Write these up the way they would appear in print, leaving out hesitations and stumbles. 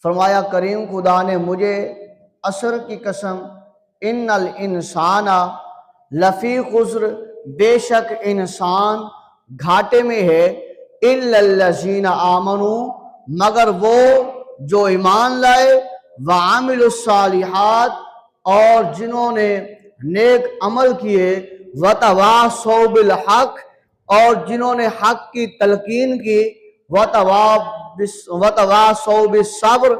فرمایا کریم خدا نے مجھے عصر کی قسم ان الانسان لفی خسر، بے شک انسان گھاٹے میں ہے، الا الذین آمنوا، مگر وہ جو ایمان لائے، وعملوا الصالحات، اور جنہوں نے نیک عمل کیے، وتواصوا بالحق، اور جنہوں نے حق کی تلقین کی، وتواصوا بالصبر،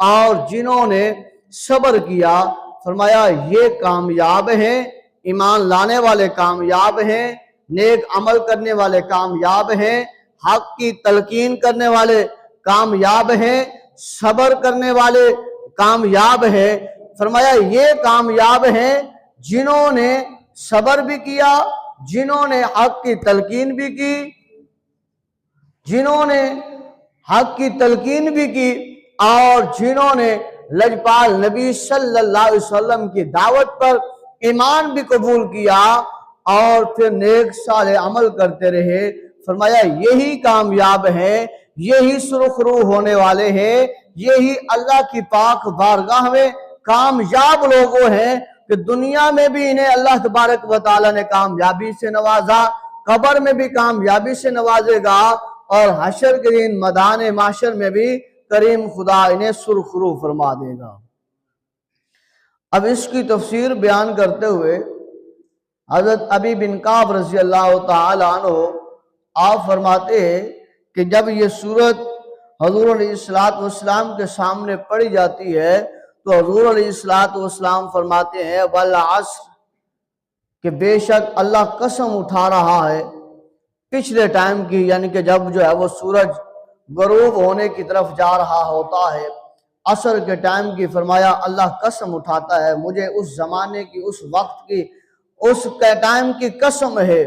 اور جنہوں نے صبر کیا۔ فرمایا یہ کامیاب ہیں، ایمان لانے والے کامیاب ہیں، نیک عمل کرنے والے کامیاب ہیں، حق کی تلقین کرنے والے کامیاب ہیں، صبر کرنے والے کامیاب ہیں۔ فرمایا یہ کامیاب ہیں جنہوں نے صبر بھی کیا، جنہوں نے حق کی تلقین بھی کی، جنہوں نے حق کی تلقین بھی کی، اور جنہوں نے لجپال نبی صلی اللہ علیہ وسلم کی دعوت پر ایمان بھی قبول کیا اور پھر نیک صالح عمل کرتے رہے۔ فرمایا یہی کامیاب ہیں، یہی سرخرو ہونے والے ہیں، یہی اللہ کی پاک بارگاہ میں کامیاب لوگوں ہیں کہ دنیا میں بھی انہیں اللہ تبارک و تعالی نے کامیابی سے نوازا، قبر میں بھی کامیابی سے نوازے گا، اور حشر کے دن میدان محشر میں بھی کریم خدا انہیں سرخرو فرما دے گا۔ اب اس کی تفسیر بیان کرتے ہوئے حضرت ابی بن کعب رضی اللہ تعالی عنہ آپ فرماتے ہیں کہ جب یہ سورت حضور علیہ السلام کے سامنے پڑھی جاتی ہے تو حضور علیہ السلام فرماتے ہیں والعصر، کہ بے شک اللہ قسم اٹھا رہا ہے پچھلے ٹائم کی، یعنی کہ جب جو ہے وہ سورج غروب ہونے کی طرف جا رہا ہوتا ہے، عصر کے ٹائم کی، فرمایا اللہ قسم اٹھاتا ہے، مجھے اس زمانے کی، اس وقت کی، اس کے ٹائم کی قسم ہے۔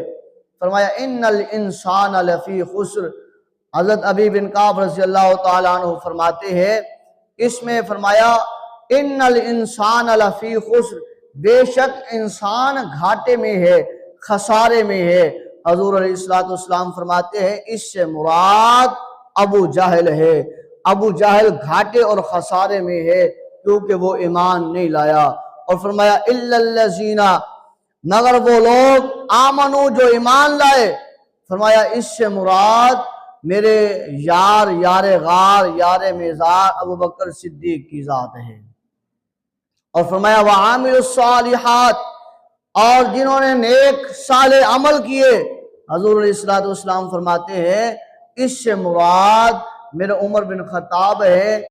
فرمایا ان الانسان لفی خسر۔ حضرت ابی بن کعب رضی اللہ تعالیٰ عنہ فرماتے ہیں اس میں فرمایا ان الانسان لفی خسر، بے شک انسان گھاٹے میں ہے، خسارے میں ہے۔ حضور علیہ السلام فرماتے ہیں اس سے مراد ابو جہل ہے، ابو جہل گھاٹے اور خسارے میں ہے کیونکہ وہ ایمان نہیں لایا۔ اور فرمایا الا الذین، مگر وہ لوگ آمنو جو ایمان لائے، فرمایا اس سے مراد میرے یار غار، یار میزار ابو بکر صدیق کی ذات ہے۔ اور فرمایا وعاملوا الصالحات، اور جنہوں نے نیک صالح عمل کیے، حضور علیہ السلام فرماتے ہیں اس سے مراد میرے عمر بن خطاب ہے۔